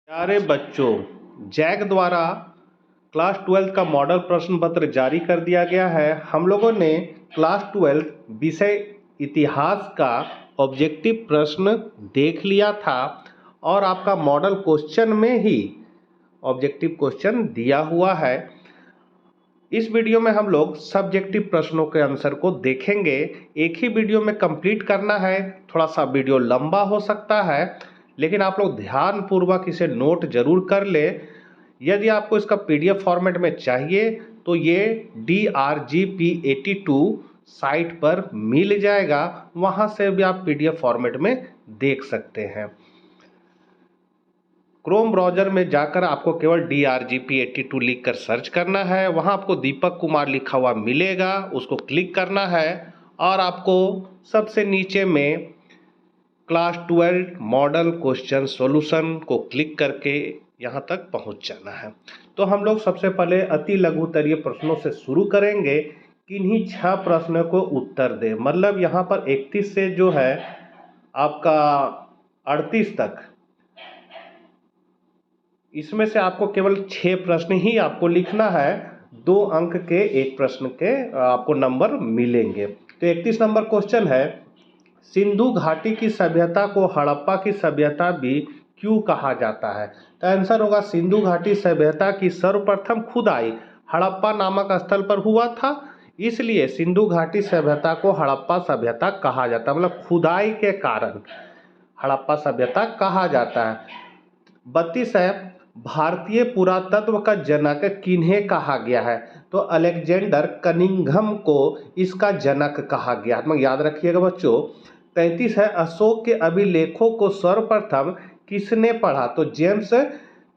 प्यारे बच्चों, जैक द्वारा क्लास 12 का मॉडल प्रश्न पत्र जारी कर दिया गया है। हम लोगों ने क्लास 12 विषय इतिहास का ऑब्जेक्टिव प्रश्न देख लिया था और आपका मॉडल क्वेश्चन में ही ऑब्जेक्टिव क्वेश्चन दिया हुआ है। इस वीडियो में हम लोग सब्जेक्टिव प्रश्नों के आंसर को देखेंगे। एक ही वीडियो में कंप्लीट करना है, थोड़ा सा वीडियो लंबा हो सकता है, लेकिन आप लोग ध्यानपूर्वक इसे नोट जरूर कर ले। यदि आपको इसका पीडीएफ फॉर्मेट में चाहिए तो ये DRGP82 साइट पर मिल जाएगा, वहां से भी आप पीडीएफ फॉर्मेट में देख सकते हैं। क्रोम ब्राउज़र में जाकर आपको केवल DRGP82 लिख कर सर्च करना है। वहां आपको दीपक कुमार लिखा हुआ मिलेगा, उसको क्लिक करना है और आपको सबसे नीचे में क्लास 12 मॉडल क्वेश्चन सॉल्यूशन को क्लिक करके यहाँ तक पहुँच जाना है। तो हम लोग सबसे पहले अति लघुतरीय प्रश्नों से शुरू करेंगे। किन्हीं 6 प्रश्नों को उत्तर दें। मतलब यहाँ पर 31 से जो है आपका 38 तक, इसमें से आपको केवल 6 प्रश्न ही आपको लिखना है। 2 अंक के एक प्रश्न के आपको नंबर मिलेंगे। तो 31 नंबर क्वेश्चन है, सिंधु घाटी की सभ्यता को हड़प्पा की सभ्यता भी क्यों कहा जाता है? तो आंसर होगा सिंधु घाटी सभ्यता की सर्वप्रथम खुदाई हड़प्पा नामक स्थल पर हुआ था, इसलिए सिंधु घाटी सभ्यता को हड़प्पा सभ्यता कहा जाता है। मतलब खुदाई के कारण हड़प्पा सभ्यता कहा जाता है। 32 है, भारतीय पुरातत्व का जनक किन्हें कहा गया है? तो अलेक्जेंडर कनिंघम को इसका जनक कहा गया। मतलब याद रखिएगा बच्चों। 33 है, अशोक के अभिलेखों को सर्वप्रथम किसने पढ़ा? तो जेम्स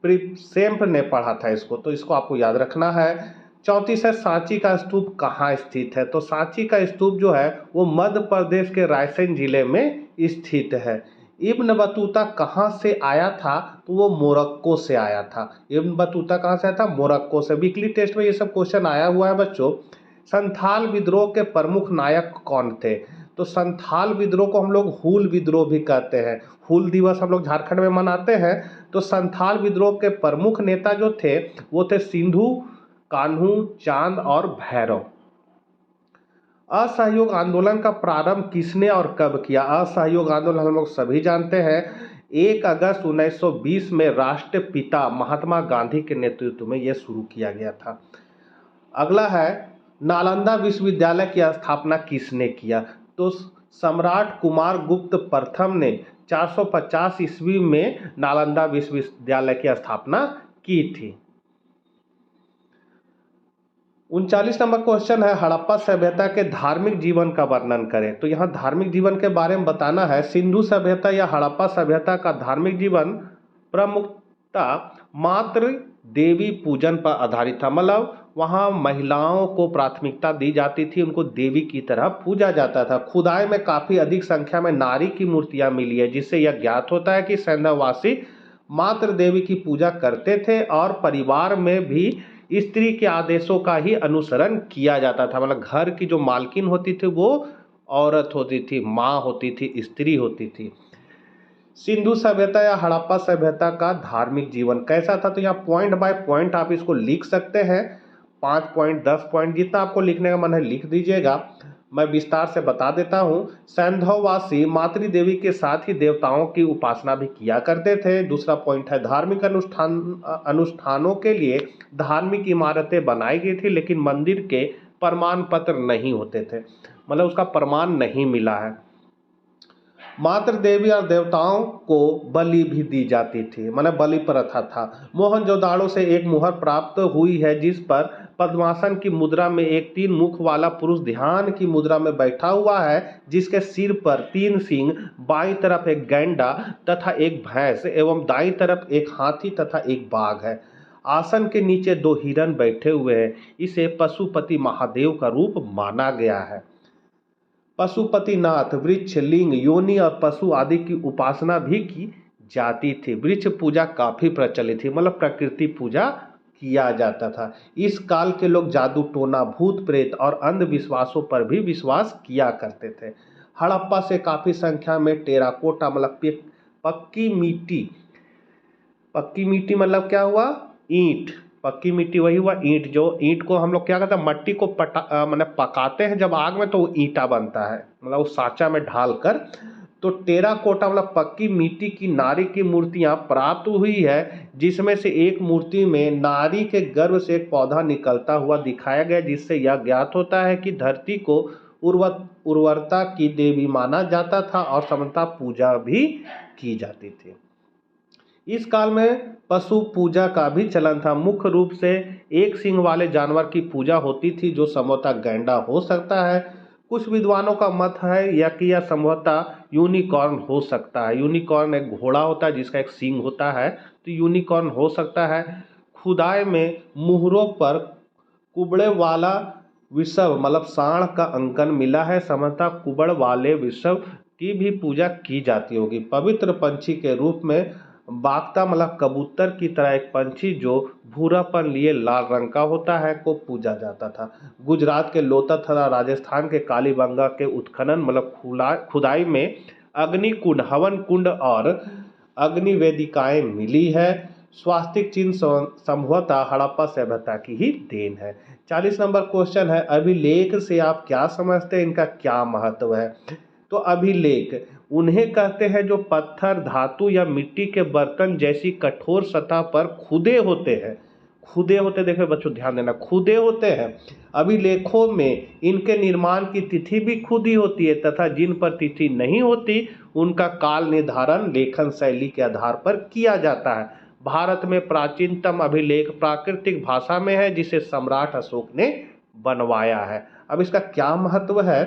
प्रिसेम्प ने पढ़ा था इसको, तो इसको आपको याद रखना है। 34 है, सांची का स्तूप कहाँ स्थित है? तो सांची का स्तूप जो है वो मध्य प्रदेश के रायसेन जिले में स्थित है। इब्न बतूता कहाँ से आया था? तो वो मोरक्को से आया था। इब्न बतूता कहाँ से आया था? मोरक्को से। वीकली टेस्ट में ये सब क्वेश्चन आया हुआ है बच्चों। संथाल विद्रोह के प्रमुख नायक कौन थे? तो संथाल विद्रोह को हम लोग हूल विद्रोह भी कहते हैं। हूल दिवस हम लोग झारखंड में मनाते हैं। तो संथाल विद्रोह के प्रमुख नेता जो थे वो थे सिंधु, कान्हू, चांद और भैरव। असहयोग आंदोलन का प्रारंभ किसने और कब किया? असहयोग आंदोलन हम लोग सभी जानते हैं 1 अगस्त 1920 में राष्ट्रपिता महात्मा गांधी के नेतृत्व में यह शुरू किया गया था। अगला है, नालंदा विश्वविद्यालय की स्थापना किसने किया? तो सम्राट कुमार गुप्त प्रथम ने 450 ईस्वी में नालंदा विश्वविद्यालय की स्थापना की थी। 39 नंबर क्वेश्चन है, हड़प्पा सभ्यता के धार्मिक जीवन का वर्णन करें। तो यहाँ धार्मिक जीवन के बारे में बताना है। सिंधु सभ्यता या हड़प्पा सभ्यता का धार्मिक जीवन प्रमुखता मात्र देवी पूजन पर आधारित था। मतलब वहाँ महिलाओं को प्राथमिकता दी जाती थी, उनको देवी की तरह पूजा जाता था। खुदाई में काफ़ी अधिक संख्या में नारी की मूर्तियाँ मिली है, जिससे यह ज्ञात होता है कि सैंधववासी मात्र देवी की पूजा करते थे और परिवार में भी स्त्री के आदेशों का ही अनुसरण किया जाता था। मतलब घर की जो मालकिन होती थी वो औरत होती थी, माँ होती थी, स्त्री होती थी। सिंधु सभ्यता या हड़प्पा सभ्यता का धार्मिक जीवन कैसा था? तो यहाँ पॉइंट बाय पॉइंट आप इसको लिख सकते हैं। 5 पॉइंट, 10 पॉइंट, जितना आपको लिखने का मन है लिख दीजिएगा। मैं विस्तार से बता देता हूँ। सैंधववासी मातृदेवी के साथ ही देवताओं की उपासना भी किया करते थे। दूसरा पॉइंट है, धार्मिक अनुष्ठानों के लिए धार्मिक इमारतें बनाई गई थी, लेकिन मंदिर के प्रमाण पत्र नहीं होते थे। मतलब उसका प्रमाण नहीं मिला है। मात्र देवी और देवताओं को बलि भी दी जाती थी, मतलब बलि प्रथा था। मोहनजोदाड़ो से एक मुहर प्राप्त हुई है जिस पर पद्मासन की मुद्रा में एक 3 मुख वाला पुरुष ध्यान की मुद्रा में बैठा हुआ है, जिसके सिर पर 3 सींग, बाईं तरफ एक गैंडा तथा एक भैंस एवं दाईं तरफ एक हाथी तथा एक बाघ है। आसन के नीचे 2 हिरण बैठे हुए हैं। इसे पशुपति महादेव का रूप माना गया है। पशुपतिनाथ, वृक्ष, लिंग, योनि और पशु आदि की उपासना भी की जाती थी। वृक्ष पूजा काफी प्रचलित थी, मतलब प्रकृति पूजा किया जाता था। इस काल के लोग जादू टोना, भूत प्रेत और अंधविश्वासों पर भी विश्वास किया करते थे। हड़प्पा से काफी संख्या में टेराकोटा मतलब पक्की मिट्टी पक्की मिट्टी मतलब क्या हुआ, ईंट। पक्की मिट्टी वही हुआ ईंट, जो ईंट को हम लोग क्या करते हैं, मट्टी को मतलब पकाते हैं जब आग में, तो वो ईंटा बनता है, मतलब उस साँचा में ढाल कर। तो टेराकोटा मतलब पक्की मिट्टी की नारी की मूर्तियां प्राप्त हुई है, जिसमें से एक मूर्ति में नारी के गर्भ से एक पौधा निकलता हुआ दिखाया गया, जिससे यह ज्ञात होता है कि धरती को उर्वरता की देवी माना जाता था और समता पूजा भी की जाती थी। इस काल में पशु पूजा का भी चलन था। मुख्य रूप से एक सींग वाले जानवर की पूजा होती थी, जो संभवतः गैंडा हो सकता है। कुछ विद्वानों का मत है या कि यह संभवतः यूनिकॉर्न हो सकता है। यूनिकॉर्न एक घोड़ा होता है जिसका एक सींग होता है, तो यूनिकॉर्न हो सकता है। खुदाई में मुहरों पर कुबड़े वाला विषव मतलब सांड का अंकन मिला है। संभवतः कुबड़ वाले विषव की भी पूजा की जाती होगी। पवित्र पंछी के रूप में बागता मतलब कबूतर की तरह एक पंछी जो भूरापन लिए लाल रंग का होता है को पूजा जाता था। गुजरात के लोता तथा राजस्थान के कालीबंगा के उत्खनन मतलब खुदाई में अग्नि कुंड, हवन कुंड और अग्नि वेदिकाएं मिली है। स्वास्तिक चिन्ह संभवतः हड़प्पा सभ्यता की ही देन है। 40 नंबर क्वेश्चन है, अभिलेख से आप क्या समझते हैं, इनका क्या महत्व है। तो अभिलेख उन्हें कहते हैं जो पत्थर, धातु या मिट्टी के बर्तन जैसी कठोर सतह पर खुदे होते हैं। खुदे होते, देखो बच्चों ध्यान देना, खुदे होते हैं। अभिलेखों में इनके निर्माण की तिथि भी खुदी होती है तथा जिन पर तिथि नहीं होती उनका काल निर्धारण लेखन शैली के आधार पर किया जाता है। भारत में प्राचीनतम अभिलेख प्राकृतिक भाषा में है, जिसे सम्राट अशोक ने बनवाया है। अब इसका क्या महत्व है,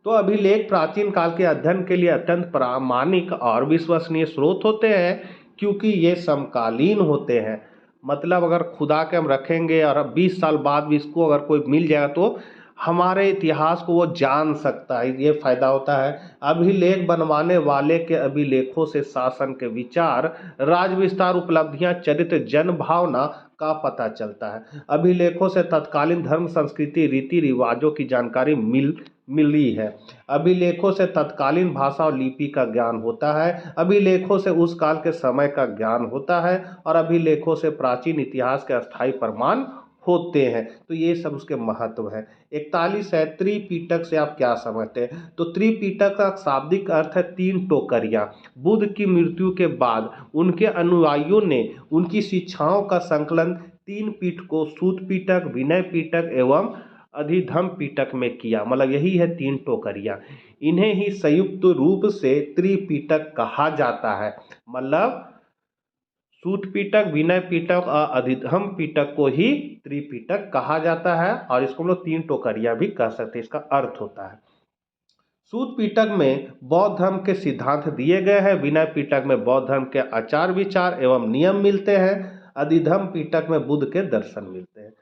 तो अभिलेख प्राचीन काल के अध्ययन के लिए अत्यंत प्रामाणिक और विश्वसनीय स्रोत होते हैं, क्योंकि ये समकालीन होते हैं। मतलब अगर खुदा के हम रखेंगे और अब 20 साल बाद भी इसको अगर कोई मिल जाएगा तो हमारे इतिहास को वो जान सकता है, ये फायदा होता है। अभिलेख बनवाने वाले के अभिलेखों से शासन के विचार, राज विस्तार, उपलब्धियां, चरित्र, जन भावना का पता चलता है। अभिलेखों से तत्कालीन धर्म, संस्कृति, रीति रिवाजों की जानकारी मिली है। अभिलेखों से तत्कालीन भाषा और लिपि का ज्ञान होता है। अभिलेखों से उस काल के समय का ज्ञान होता है और अभिलेखों से प्राचीन इतिहास के अस्थायी प्रमाण होते हैं। तो ये सब उसके महत्व है। 41 है, त्रिपिटक से आप क्या समझते हैं। तो त्रिपिटक का शाब्दिक अर्थ है तीन टोकरियां। बुद्ध की मृत्यु के बाद उनके अनुयायियों ने उनकी शिक्षाओं का संकलन तीन पिटकों सूत पिटक, विनय पिटक एवं अधिधम पिटक में किया। मतलब यही है तीन टोकरियां। इन्हें ही संयुक्त रूप से त्रिपिटक कहा जाता है। मतलब सूत पिटक, विनय पिटक और अधिधम पिटक को ही त्रिपिटक कहा जाता है, और इसको हम लोग तीन टोकरियां भी कह सकते हैं, इसका अर्थ होता है। सूत पिटक में बौद्ध धर्म के सिद्धांत दिए गए हैं। विनय पिटक में बौद्ध धर्म के आचार विचार एवं नियम मिलते हैं। अधिधम पिटक में बुद्ध के दर्शन मिलते हैं।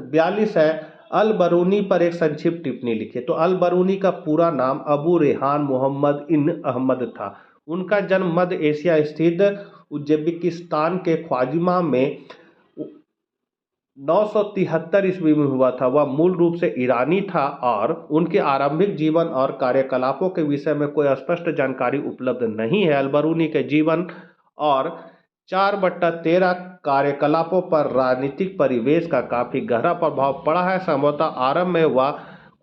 42 है, अल बरूनी पर एक संक्षिप्त टिप्पणी लिखिए। तो अल बरूनी का पूरा नाम अबू रेहान मोहम्मद इन अहमद था। उनका जन्म मध्य एशिया स्थित उज्बेकिस्तान के ख्वाजिमा में 973 ईस्वी में हुआ था। वह मूल रूप से ईरानी था और उनके आरंभिक जीवन और कार्यकलापों के विषय में कोई स्पष्ट जानकारी उपलब्ध नहीं है। अल बरूनी के जीवन और 4/13 कार्यकलापों पर राजनीतिक परिवेश का काफी गहरा प्रभाव पड़ा है। संभवतः आरंभ में वह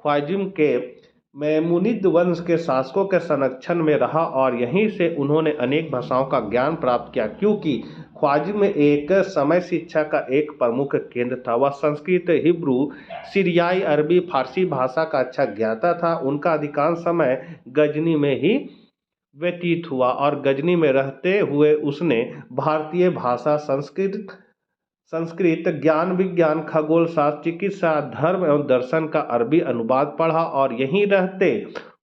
ख्वारिज़्म के मैमुनिद वंश के शासकों के संरक्षण में रहा और यहीं से उन्होंने अनेक भाषाओं का ज्ञान प्राप्त किया, क्योंकि ख्वारिज़्म में एक समय शिक्षा का एक प्रमुख केंद्र था। वह संस्कृत, हिब्रू, सीरियाई, अरबी, फारसी भाषा का अच्छा ज्ञाता था। उनका अधिकांश समय गजनी में ही व्यतीत हुआ और गजनी में रहते हुए उसने भारतीय भाषा, संस्कृत, ज्ञान विज्ञान, खगोल शास्त्र, चिकित्सा, धर्म एवं दर्शन का अरबी अनुवाद पढ़ा और यहीं रहते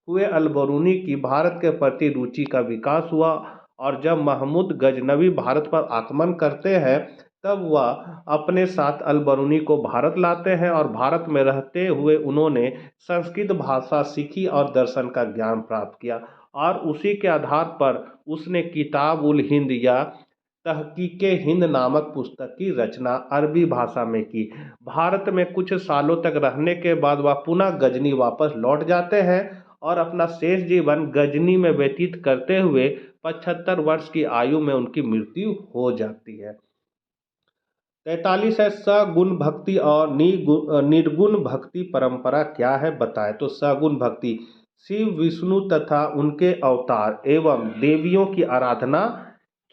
हुए अल बरूनी की भारत के प्रति रुचि का विकास हुआ। और जब महमूद गजनवी भारत पर आक्रमण करते हैं तब वह अपने साथ अल बरूनी को भारत लाते हैं और भारत में रहते हुए उन्होंने संस्कृत भाषा सीखी और दर्शन का ज्ञान प्राप्त किया, और उसी के आधार पर उसने किताब उल हिंद या तहकीके हिंद नामक पुस्तक की रचना अरबी भाषा में की। भारत में कुछ सालों तक रहने के बाद वह पुनः गजनी वापस लौट जाते हैं और अपना शेष जीवन गजनी में व्यतीत करते हुए 75 वर्ष की आयु में उनकी मृत्यु हो जाती है। 43 है, सगुण भक्ति और निर्गुण भक्ति परंपरा क्या है बताएं। तो सगुण भक्ति शिव विष्णु तथा उनके अवतार एवं देवियों की आराधना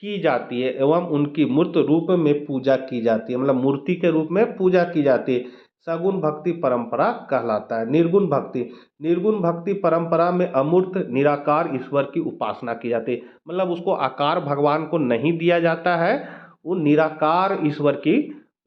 की जाती है एवं उनकी मूर्त रूप में पूजा की जाती है, मतलब मूर्ति के रूप में पूजा की जाती है। सगुण भक्ति परंपरा कहलाता है। निर्गुण भक्ति परंपरा में अमूर्त निराकार ईश्वर की उपासना की जाती है, मतलब उसको आकार भगवान को नहीं दिया जाता है, वो निराकार ईश्वर की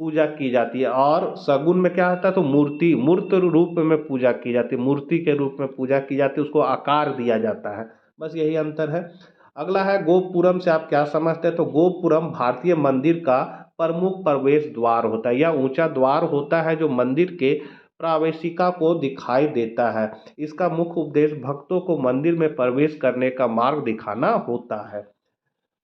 पूजा की जाती है। और सगुन में क्या होता है, तो मूर्त रूप में पूजा की जाती है, मूर्ति के रूप में पूजा की जाती है, उसको आकार दिया जाता है, बस यही अंतर है। अगला है गोपुरम से आप क्या समझते हैं। तो गोपुरम भारतीय मंदिर का प्रमुख प्रवेश द्वार होता है, यह ऊंचा द्वार होता है जो मंदिर के प्रवेशिका को दिखाई देता है। इसका मुख्य उद्देश्य भक्तों को मंदिर में प्रवेश करने का मार्ग दिखाना होता है।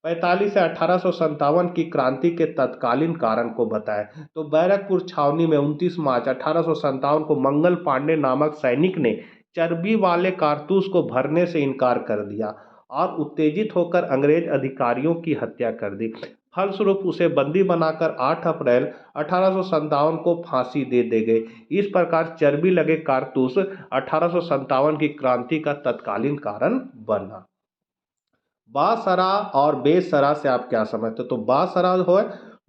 45 से 1857 की क्रांति के तत्कालीन कारण को बताएं। तो बैरकपुर छावनी में 29 मार्च 1857 को मंगल पांडे नामक सैनिक ने चर्बी वाले कारतूस को भरने से इनकार कर दिया और उत्तेजित होकर अंग्रेज अधिकारियों की हत्या कर दी। फलस्वरूप उसे बंदी बनाकर 8 अप्रैल 1857 को फांसी दे दी गई। इस प्रकार चर्बी लगे कारतूस 1857 की क्रांति का तत्कालीन कारण बना। बासरा और बेसरा से आप क्या समझते हो। तो बासरा हो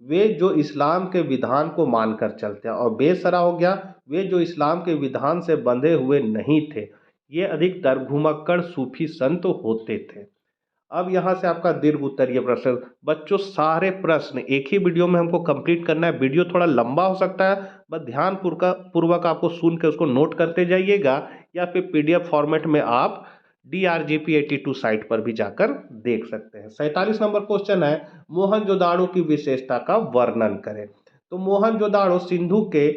वे जो इस्लाम के विधान को मानकर चलते हैं, और बेसरा हो गया वे जो इस्लाम के विधान से बंधे हुए नहीं थे। ये अधिकतर घुमक्कड़ सूफी संत होते थे। अब यहाँ से आपका दीर्घ उत्तरीय प्रश्न। बच्चों सारे प्रश्न एक ही वीडियो में हमको कंप्लीट करना है। वीडियो थोड़ा लंबा हो सकता है, बस ध्यान पूर्वक आपको सुन के उसको नोट करते जाइएगा, या फिर पीडीएफ फॉर्मेट में आप DRGP82 साइट पर भी जाकर देख सकते हैं। 47 नंबर क्वेश्चन है, मोहनजोदाड़ो की विशेषता का वर्णन करें। तो मोहनजोदाड़ो सिंधु के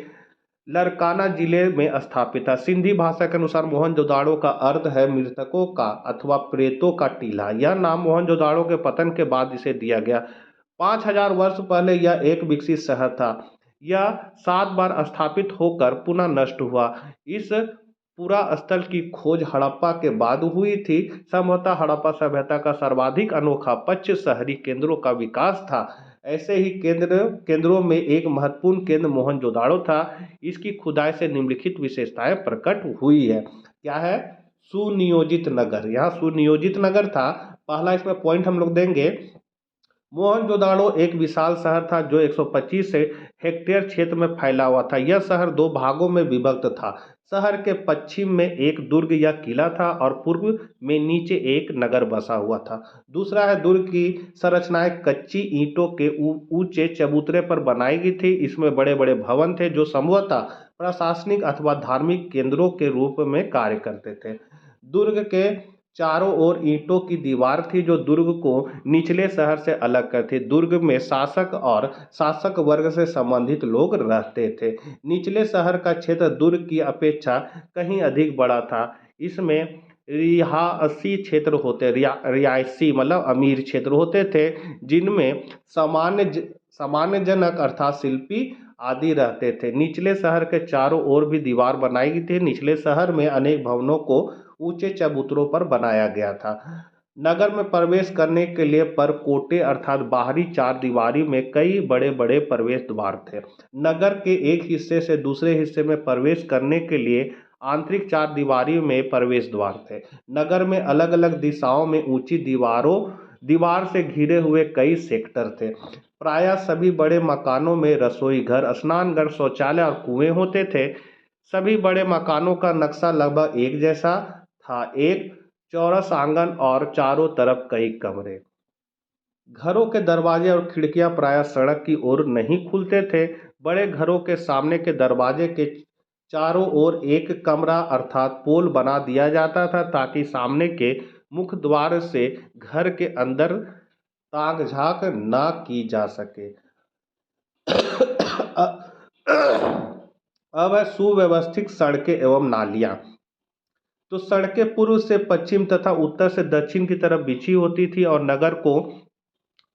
लरकाना जिले में स्थापित है। सिंधी भाषा के अनुसार मोहनजोदाड़ो का अर्थ है मृतकों का अथवा प्रेतों का टीला। यह नाम मोहनजोदाड़ो के पतन के बाद इसे दिया गया। 5000 वर्ष पहले यह एक विकसित शहर था। यह 7 बार स्थापित होकर पुनः नष्ट हुआ। इस पूरा स्थल की खोज हड़प्पा के बाद हुई थी। संभवतः हड़प्पा सभ्यता का सर्वाधिक अनोखा पक्ष शहरी केंद्रों का विकास था। ऐसे ही केंद्रों में एक महत्वपूर्ण केंद्र मोहनजोदाड़ो था। इसकी खुदाई से निम्नलिखित विशेषताएं प्रकट हुई है। क्या है, सुनियोजित नगर, यहाँ सुनियोजित नगर था। पहला इसमें पॉइंट हम लोग देंगे, मोहनजोदाड़ो एक विशाल शहर था जो 125 हेक्टेयर क्षेत्र में फैला हुआ था। यह शहर 2 भागों में विभक्त था। शहर के पश्चिम में एक दुर्ग या किला था और पूर्व में नीचे एक नगर बसा हुआ था। दूसरा है, दुर्ग की संरचनाएं कच्ची ईंटों के ऊंचे चबूतरे पर बनाई गई थी। इसमें बड़े बड़े भवन थे जो संभवतः प्रशासनिक अथवा धार्मिक केंद्रों के रूप में कार्य करते थे। दुर्ग के चारों ओर ईंटों की दीवार थी जो दुर्ग को निचले शहर से अलग करती। दुर्ग में शासक और शासक वर्ग से संबंधित लोग रहते थे। निचले शहर का क्षेत्र दुर्ग की अपेक्षा कहीं अधिक बड़ा था। इसमें रिहायशी क्षेत्र होते, रिहायशी मतलब अमीर क्षेत्र होते थे, जिनमें सामान्य जनक अर्थात शिल्पी आदि रहते थे। निचले शहर के चारों ओर भी दीवार बनाई गई थी। निचले शहर में अनेक भवनों को ऊंचे चबूतरों पर बनाया गया था। नगर में प्रवेश करने के लिए परकोटे अर्थात बाहरी चार दीवारी में कई बड़े बड़े प्रवेश द्वार थे। नगर के एक हिस्से से दूसरे हिस्से में प्रवेश करने के लिए आंतरिक चार दीवारी में प्रवेश द्वार थे। नगर में अलग अलग दिशाओं में ऊंची दीवार से घिरे हुए कई सेक्टर थे। प्रायः सभी बड़े मकानों में रसोई घर, स्नानघर, शौचालय और कुएं होते थे। सभी बड़े मकानों का नक्शा लगभग एक जैसा था, एक चौरस आंगन और चारों तरफ कई कमरे। घरों के दरवाजे और खिड़कियां प्रायः सड़क की ओर नहीं खुलते थे। बड़े घरों के सामने के दरवाजे के चारों ओर एक कमरा अर्थात पोल बना दिया जाता था ताकि सामने के मुख्य द्वार से घर के अंदर ताक झांक ना की जा सके। अब है सुव्यवस्थित सड़कें एवं नालियां। तो सड़कें पूर्व से पश्चिम तथा उत्तर से दक्षिण की तरफ बिछी होती थी और नगर को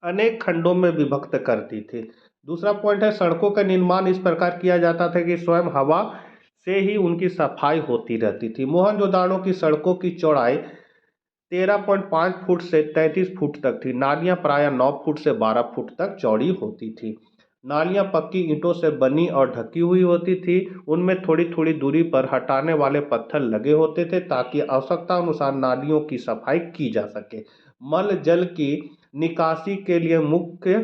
अनेक खंडों में विभक्त करती थी। दूसरा पॉइंट है, सड़कों का निर्माण इस प्रकार किया जाता था कि स्वयं हवा से ही उनकी सफाई होती रहती थी। मोहनजोदाड़ो की सड़कों की चौड़ाई 13.5 फुट से 33 फुट तक थी। नालियां प्रायः 9 फुट से 12 फुट तक चौड़ी होती थी। नालियां पक्की ईंटों से बनी और ढकी हुई होती थी। उनमें थोड़ी थोड़ी दूरी पर हटाने वाले पत्थर लगे होते थे ताकि आवश्यकता अनुसार नालियों की सफाई की जा सके। मल जल की निकासी के लिए मुख्य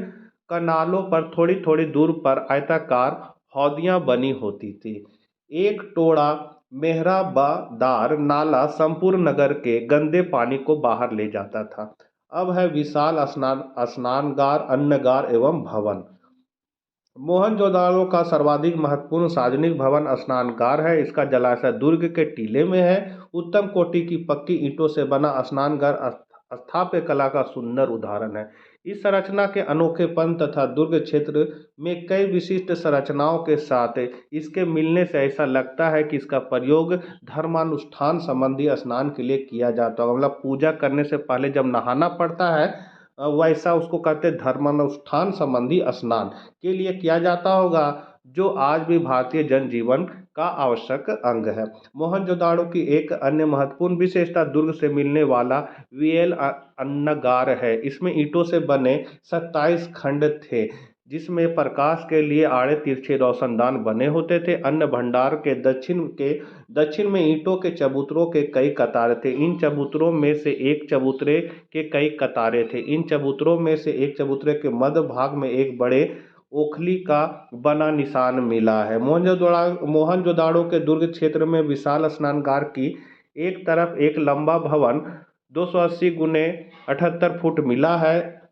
कनालों पर थोड़ी थोड़ी दूर पर आयताकार हौदियां बनी होती थी। एक टोड़ा मेहराबादार नाला संपूर्ण नगर के गंदे पानी को बाहर ले जाता था। अब है विशाल स्नानगार, अन्नगार एवं भवन। मोहनजोदाड़ो का सर्वाधिक महत्वपूर्ण सार्वजनिक भवन स्नानगार है। इसका जलाशय दुर्ग के टीले में है। उत्तम कोटि की पक्की ईंटों से बना स्नानगार स्थापत्य कला का सुंदर उदाहरण है। इस संरचना के अनोखेपन तथा दुर्ग क्षेत्र में कई विशिष्ट संरचनाओं के साथ इसके मिलने से ऐसा लगता है कि इसका प्रयोग धर्मानुष्ठान संबंधी स्नान के लिए किया जाता है। मतलब पूजा करने से पहले जब नहाना पड़ता है, वैसा उसको कहते हैं धर्मानुष्ठान संबंधी स्नान के लिए किया जाता होगा, जो आज भी भारतीय जनजीवन का आवश्यक अंग है। मोहनजोदाड़ो की एक अन्य महत्वपूर्ण विशेषता दुर्ग से मिलने वाला वीएल अन्नगार है। इसमें ईंटों से बने 27 खंड थे, जिसमें प्रकाश के लिए आड़े तिरछे रोशनदान बने होते थे। अन्न भंडार के दक्षिण में ईंटों के चबूतरों के कई कतारे थे। इन चबूतरों में से एक चबूतरे के कई कतारे थे। इन चबूतरों में से एक चबूतरे के मध्य भाग में एक बड़े ओखली का बना निशान मिला है। मोहनजोदाड़ो के दुर्ग क्षेत्र में विशाल स्नानगार की एक तरफ एक लंबा भवन 280 गुने 78 फुट मिला है।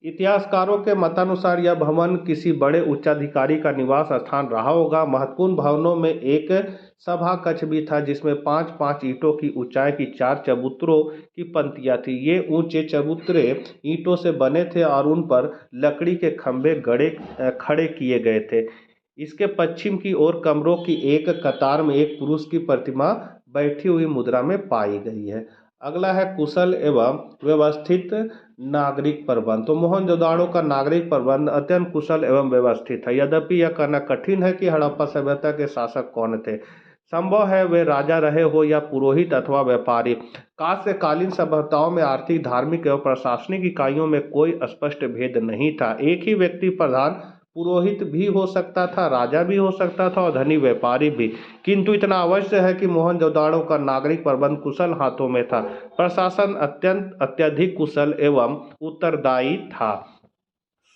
इतिहासकारों के मतानुसार यह भवन किसी बड़े उच्चाधिकारी का निवास स्थान रहा होगा। महत्वपूर्ण भवनों में एक सभा कक्ष भी था, जिसमें 5-5 ईंटों की ऊंचाई की 4 चबूतरों की पंक्तियां थी। ये ऊंचे चबूतरे ईंटों से बने थे और उन पर लकड़ी के खंभे खड़े किए गए थे। इसके पश्चिम की ओर कमरों की एक कतार में एक पुरुष की प्रतिमा बैठी हुई मुद्रा में पाई गई है। अगला है कुशल एवं व्यवस्थित नागरिक प्रबंध। तो मोहनजोदाड़ो का नागरिक प्रबंध अत्यंत कुशल एवं व्यवस्थित है। यद्यपि यह कहना कठिन है कि हड़प्पा सभ्यता के शासक कौन थे। संभव है वे राजा रहे हो या पुरोहित अथवा व्यापारी। कालीन सभ्यताओं में आर्थिक, धार्मिक एवं प्रशासनिक इकाइयों में कोई स्पष्ट भेद नहीं था। एक ही व्यक्ति प्रधान पुरोहित भी हो सकता था, राजा भी हो सकता था और धनी व्यापारी भी। किंतु इतना अवश्य है कि मोहनजोदाड़ो का नागरिक प्रबंध कुशल हाथों में था। प्रशासन अत्यधिक कुशल एवं उत्तरदायी था।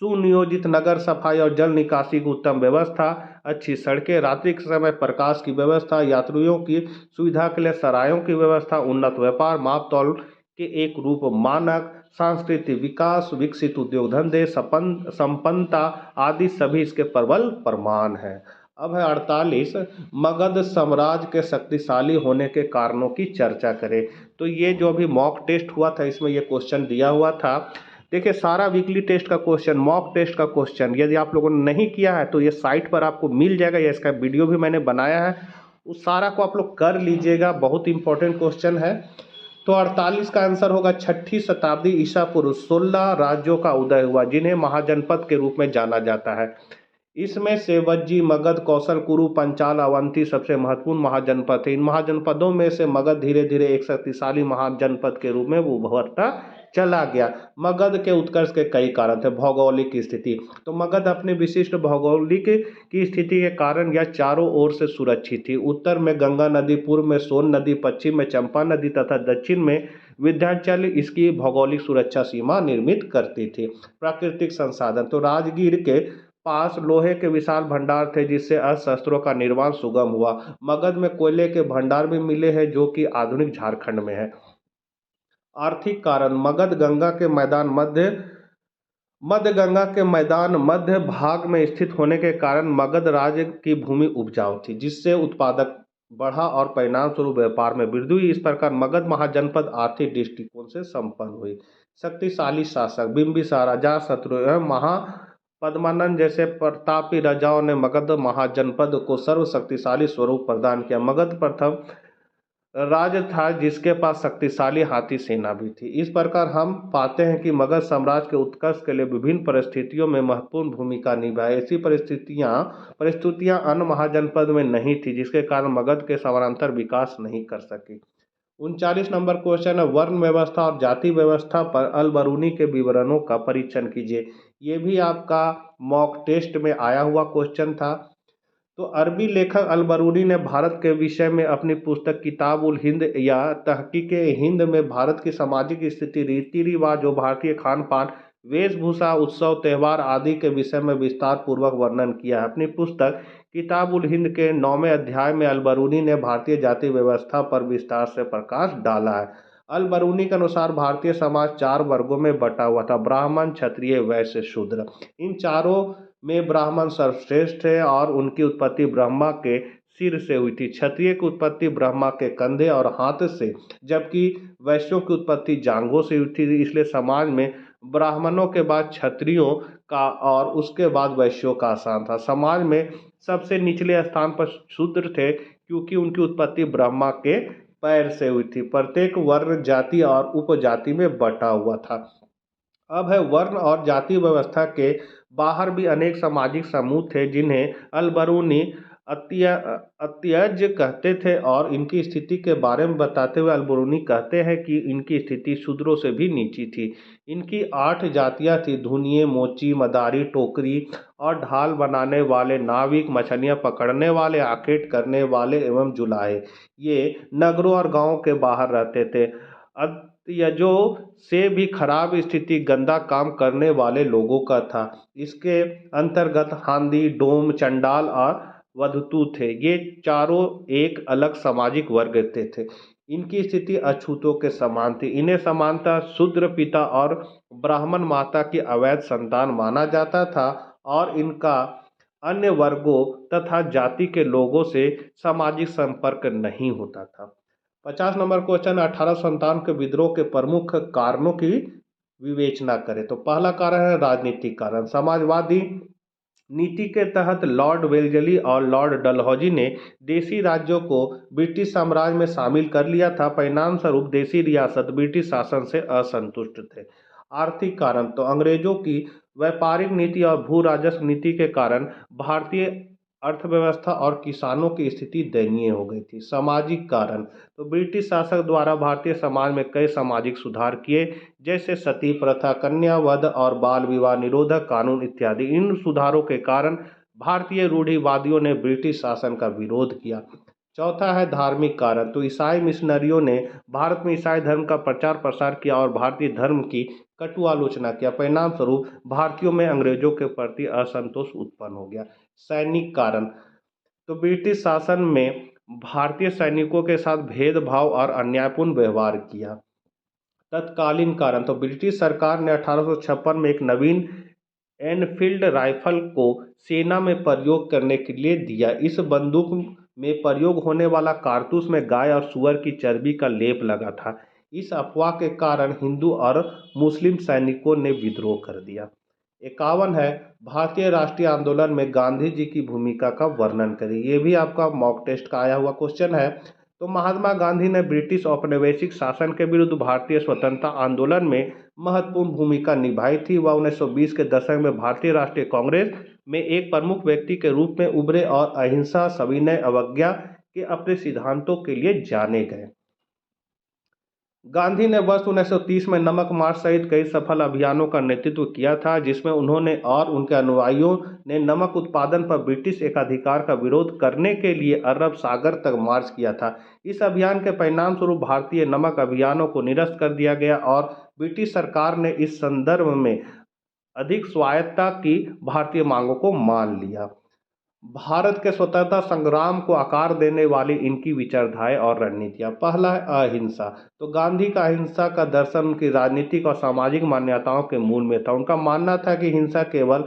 सुनियोजित नगर सफाई और जल निकासी की उत्तम व्यवस्था, अच्छी सड़कें, रात्रि के समय प्रकाश की व्यवस्था, यात्रियों की सुविधा के लिए सरायों की व्यवस्था, उन्नत व्यापार, माप तौल के एक रूप मानक, सांस्कृतिक विकास, विकसित उद्योग धंधे, संपन्नता आदि सभी इसके प्रबल प्रमाण हैं। अब है 48, मगध साम्राज्य के शक्तिशाली होने के कारणों की चर्चा करें। तो ये जो अभी मॉक टेस्ट हुआ था, इसमें ये क्वेश्चन दिया हुआ था। देखिए, सारा वीकली टेस्ट का क्वेश्चन, मॉक टेस्ट का क्वेश्चन यदि आप लोगों ने नहीं किया है तो ये साइट पर आपको मिल जाएगा, या इसका वीडियो भी मैंने बनाया है, उस सारा को आप लोग कर लीजिएगा। बहुत इंपॉर्टेंट क्वेश्चन है। तो 48 का आंसर होगा 6ठी शताब्दी ईसा पूर्व 16 राज्यों का उदय हुआ, जिन्हें महाजनपद के रूप में जाना जाता है। इसमें से वज्जी, मगध, कौशल, कुरु, पंचाल, अवंती सबसे महत्वपूर्ण महाजनपद थे। इन महाजनपदों में से मगध धीरे धीरे एक शक्तिशाली महाजनपद के रूप में उभरता चला गया। मगध के उत्कर्ष के कई कारण थे। भौगोलिक स्थिति, तो मगध अपने विशिष्ट भौगोलिक की स्थिति के कारण यह चारों ओर से सुरक्षित थी। उत्तर में गंगा नदी, पूर्व में सोन नदी, पश्चिम में चंपा नदी तथा दक्षिण में विंध्याचल इसकी भौगोलिक सुरक्षा सीमा निर्मित करती थी। प्राकृतिक संसाधन, तो राजगीर के पास लोहे के विशाल भंडार थे, जिससे अस्त्र शस्त्रों का निर्माण सुगम हुआ। मगध में कोयले के भंडार भी मिले हैं, जो कि आधुनिक झारखंड में है। आर्थिक कारण, मगध गंगा के मैदान मध्य भाग में स्थित होने के कारण मगध राज्य की भूमि उपजाऊ थी, जिससे उत्पादक बढ़ा और परिणाम स्वरूप व्यापार में वृद्धि हुई। इस प्रकार मगध महाजनपद आर्थिक दृष्टिकोण से संपन्न हुई। शक्तिशाली शासक, बिंबिसार, अजातशत्रु एवं महापद्मानंद जैसे प्रतापी राजाओं ने मगध महाजनपद को सर्वशक्तिशाली स्वरूप प्रदान किया। मगध प्रथम राज्य था जिसके पास शक्तिशाली हाथी सेना भी थी। इस प्रकार हम पाते हैं कि मगध साम्राज्य के उत्कर्ष के लिए विभिन्न परिस्थितियों में महत्वपूर्ण भूमिका निभाई। ऐसी परिस्थितियां अन्य महाजनपद में नहीं थी, जिसके कारण मगध के समानांतर विकास नहीं कर सकी। 39 नंबर क्वेश्चन है, वर्ण व्यवस्था और जाति व्यवस्था पर अल बरूनी के विवरणों का परीक्षण कीजिए। ये भी आपका मॉक टेस्ट में आया हुआ क्वेश्चन था। तो अरबी लेखक अल बरूनी ने भारत के विषय में अपनी पुस्तक किताब उल हिंद या तहकीक हिंद में भारत की सामाजिक स्थिति, रीति रिवाज, जो भारतीय खान पान, वेशभूषा, उत्सव त्योहार आदि के विषय में विस्तार पूर्वक वर्णन किया है। अपनी पुस्तक किताब उल हिंद के 9वें अध्याय में अल बरूनी ने भारतीय जाति व्यवस्था पर विस्तार से प्रकाश डाला है। अल बरूनी के अनुसार भारतीय समाज 4 वर्गों में बटा हुआ था: ब्राह्मण, क्षत्रिय, वैश्य, शूद्र। इन चारों में ब्राह्मण सर्वश्रेष्ठ है और उनकी उत्पत्ति ब्रह्मा के सिर से हुई थी। क्षत्रिय की उत्पत्ति ब्रह्मा के कंधे और हाथ से, जबकि वैश्यों की उत्पत्ति जांघों से हुई थी। इसलिए समाज में ब्राह्मणों के बाद क्षत्रियों का और उसके बाद वैश्यों का स्थान था। समाज में सबसे निचले स्थान पर शूद्र थे, क्योंकि उनकी उत्पत्ति ब्रह्मा के पैर से हुई थी। प्रत्येक वर्ण जाति और उपजाति में बटा हुआ था। अब है वर्ण और जाति व्यवस्था के बाहर भी अनेक सामाजिक समूह थे जिन्हें अल बरूनी अत्यज कहते थे, और इनकी स्थिति के बारे में बताते हुए अल बरूनी कहते हैं कि इनकी स्थिति शूद्रों से भी नीची थी। इनकी 8 जातियां थी: धुनिये, मोची, मदारी, टोकरी और ढाल बनाने वाले, नाविक, मछलियां पकड़ने वाले, आखेट करने वाले एवं जुलाहे। ये नगरों और गांवों के बाहर रहते थे। अत्यजों से भी खराब स्थिति गंदा काम करने वाले लोगों का था। इसके अंतर्गत हांदी, डोम, चंडाल और वधतू थे। ये चारों एक अलग सामाजिक वर्ग थे। इनकी स्थिति अछूतों के समान थी। इन्हें समानता शूद्र पिता और ब्राह्मण माता की अवैध संतान माना जाता था, और इनका अन्य वर्गों तथा जाति के लोगों से सामाजिक संपर्क नहीं होता था। 50 नंबर क्वेश्चन, 1857 के विद्रोह के प्रमुख कारणों की विवेचना करें। तो पहला कारण है राजनीतिक कारण। समाजवादी नीति के तहत लॉर्ड वेल्जली और लॉर्ड डलहौजी ने देशी राज्यों को ब्रिटिश साम्राज्य में शामिल कर लिया था। परिणाम स्वरूप देशी रियासत ब्रिटिश शासन से असंतुष्ट थे। आर्थिक कारण, तो अंग्रेजों की व्यापारिक नीति और भू राजस्व नीति के कारण भारतीय अर्थव्यवस्था और किसानों की स्थिति दयनीय हो गई थी। सामाजिक कारण, तो ब्रिटिश शासक द्वारा भारतीय समाज में कई सामाजिक सुधार किए, जैसे सती प्रथा, कन्या वध और बाल विवाह निरोधक कानून इत्यादि। इन सुधारों के कारण भारतीय रूढ़िवादियों ने ब्रिटिश शासन का विरोध किया। चौथा है धार्मिक कारण, तो ईसाई मिशनरियों ने भारत में ईसाई धर्म का प्रचार प्रसार किया और भारतीय धर्म की कटु आलोचना किया। परिणाम स्वरूप भारतीयों में अंग्रेजों के प्रति असंतोष उत्पन्न हो गया। सैनिक कारण, तो ब्रिटिश शासन में भारतीय सैनिकों के साथ भेदभाव और अन्यायपूर्ण व्यवहार किया। तत्कालीन कारण, तो ब्रिटिश सरकार ने 1856 में एक नवीन एनफील्ड राइफल को सेना में प्रयोग करने के लिए दिया। इस बंदूक में प्रयोग होने वाला कारतूस में गाय और सुअर की चर्बी का लेप लगा था। इस अफवाह के कारण हिंदू और मुस्लिम सैनिकों ने विद्रोह कर दिया। 51 है, भारतीय राष्ट्रीय आंदोलन में गांधी जी की भूमिका का वर्णन करें। ये भी आपका मॉक टेस्ट का आया हुआ क्वेश्चन है। तो महात्मा गांधी ने ब्रिटिश औपनिवेशिक शासन के विरुद्ध भारतीय स्वतंत्रता आंदोलन में महत्वपूर्ण भूमिका निभाई थी। वह 1920 के दशक में भारतीय राष्ट्रीय कांग्रेस में एक प्रमुख व्यक्ति के रूप में उभरे और अहिंसा, सविनय अवज्ञा के अपने सिद्धांतों के लिए जाने गए। गांधी ने वर्ष 1930 में नमक मार्च सहित कई सफल अभियानों का नेतृत्व किया था, जिसमें उन्होंने और उनके अनुयायियों ने नमक उत्पादन पर ब्रिटिश एकाधिकार का विरोध करने के लिए अरब सागर तक मार्च किया था। इस अभियान के परिणाम स्वरूप भारतीय नमक अभियानों को निरस्त कर दिया गया और ब्रिटिश सरकार ने इस संदर्भ में अधिक स्वायत्तता की भारतीय मांगों को मान लिया। भारत के स्वतंत्रता संग्राम को आकार देने वाली इनकी विचारधाराएं और रणनीतियां। पहला है अहिंसा, तो गांधी का अहिंसा का दर्शन उनकी राजनीतिक और सामाजिक मान्यताओं के मूल में था। उनका मानना था कि हिंसा केवल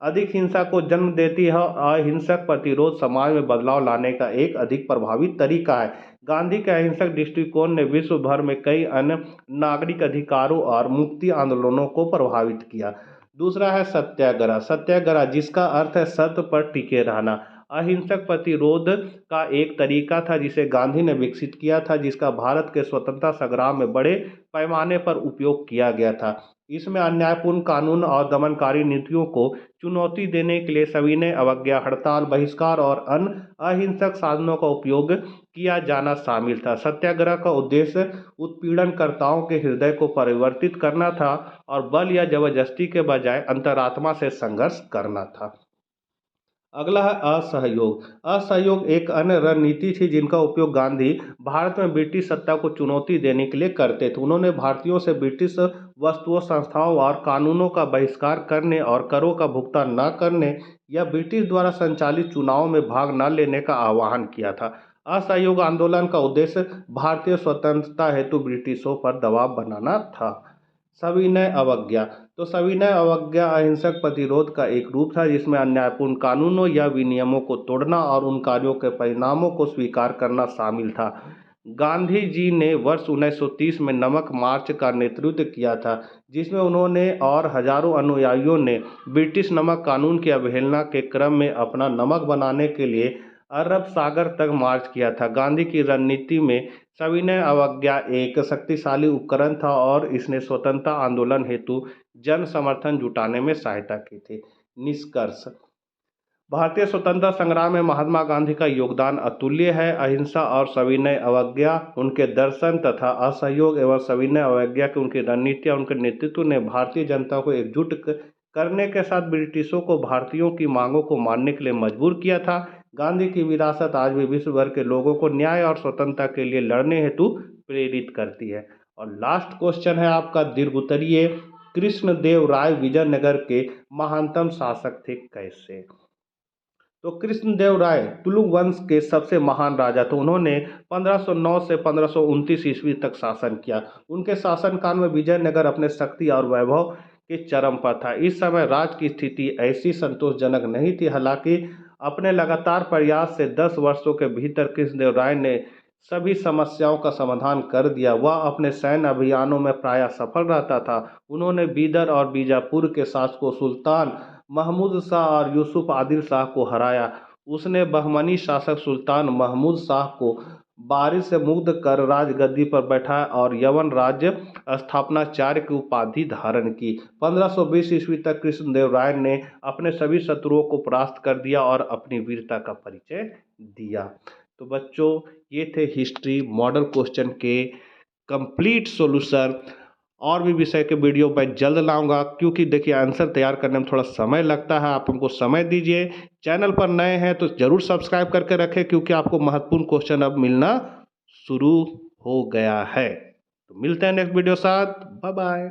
अधिक हिंसा को जन्म देती है और अहिंसक प्रतिरोध समाज में बदलाव लाने का एक अधिक प्रभावी तरीका है। गांधी के अहिंसक दृष्टिकोण ने विश्व भर में कई अन्य नागरिक अधिकारों और मुक्ति आंदोलनों को प्रभावित किया। दूसरा है सत्याग्रह, सत्याग्रह जिसका अर्थ है सत्य पर टिके रहना। अहिंसक प्रतिरोध का एक तरीका था जिसे गांधी ने विकसित किया था, जिसका भारत के स्वतंत्रता संग्राम में बड़े पैमाने पर उपयोग किया गया था। इसमें अन्यायपूर्ण कानून और दमनकारी नीतियों को चुनौती देने के लिए सविनय अवज्ञा, हड़ताल, बहिष्कार और अन्य अहिंसक साधनों का उपयोग किया जाना शामिल था। सत्याग्रह का उद्देश्य उत्पीड़नकर्ताओं के हृदय को परिवर्तित करना था और बल या जबरदस्ती के बजाय अंतरात्मा से संघर्ष करना था। अगला है असहयोग। असहयोग एक अन्य रणनीति थी जिनका उपयोग गांधी भारत में ब्रिटिश सत्ता को चुनौती देने के लिए करते थे। उन्होंने भारतीयों से ब्रिटिश वस्तुओं, संस्थाओं और कानूनों का बहिष्कार करने और करों का भुगतान न करने या ब्रिटिश द्वारा संचालित चुनावों में भाग न लेने का आह्वान किया था। असहयोग आंदोलन का उद्देश्य भारतीय स्वतंत्रता हेतु ब्रिटिशों पर दबाव बनाना था। सविनय अवज्ञा। तो सविनय अवज्ञा अहिंसक प्रतिरोध का एक रूप था जिसमें अन्यायपूर्ण कानूनों या विनियमों को तोड़ना और उन कार्यों के परिणामों को स्वीकार करना शामिल था। गांधी जी ने वर्ष 1930 में नमक मार्च का नेतृत्व किया था, जिसमें उन्होंने और हजारों अनुयायियों ने ब्रिटिश नमक कानून की अवहेलना के क्रम में अपना नमक बनाने के लिए अरब सागर तक मार्च किया था। गांधी की रणनीति में सविनय अवज्ञा एक शक्तिशाली उपकरण था और इसने स्वतंत्रता आंदोलन हेतु जन समर्थन जुटाने में सहायता की थी। निष्कर्ष। भारतीय स्वतंत्रता संग्राम में महात्मा गांधी का योगदान अतुल्य है। अहिंसा और सविनय अवज्ञा उनके दर्शन तथा असहयोग एवं सविनय अवज्ञा की उनकी रणनीतियाँ, उनके नेतृत्व ने भारतीय जनता को एकजुट करने के साथ ब्रिटिशों को भारतीयों की मांगों को मानने के लिए मजबूर किया था। गांधी की विरासत आज भी विश्व भर के लोगों को न्याय और स्वतंत्रता के लिए लड़ने हेतु प्रेरित करती है। और लास्ट क्वेश्चन है आपका दीर्घोत्तरीय, कृष्णदेव राय विजयनगर के महानतम शासक थे कैसे? तो कृष्णदेव राय तुलुक वंश के सबसे महान राजा थे। उन्होंने 1509 से 1529 ईस्वी तक शासन किया। उनके शासनकाल में विजयनगर अपने शक्ति और वैभव के चरम पर था। इस समय राज्य की स्थिति ऐसी संतोषजनक नहीं थी। हालांकि अपने लगातार प्रयास से 10 वर्षों के भीतर कृष्णदेव राय ने सभी समस्याओं का समाधान कर दिया। वह अपने सैन्य अभियानों में प्रायः सफल रहता था। उन्होंने बीदर और बीजापुर के शासकों सुल्तान महमूद शाह और यूसुफ आदिल शाह को हराया। उसने बहमनी शासक सुल्तान महमूद शाह को बारिश से मुक्त कर राजगद्दी पर बैठाया और यवन राज्य स्थापनाचार्य की उपाधि धारण की। 1520 ईस्वी तक कृष्णदेव राय ने अपने सभी शत्रुओं को परास्त कर दिया और अपनी वीरता का परिचय दिया। तो बच्चों, ये थे हिस्ट्री मॉडल क्वेश्चन के कंप्लीट सॉल्यूशन। और भी विषय के वीडियो मैं जल्द लाऊंगा, क्योंकि देखिए आंसर तैयार करने में थोड़ा समय लगता है। आप हमको समय दीजिए। चैनल पर नए हैं तो ज़रूर सब्सक्राइब करके रखें, क्योंकि आपको महत्वपूर्ण क्वेश्चन अब मिलना शुरू हो गया है। तो मिलते हैं नेक्स्ट वीडियो साथ। Bye bye.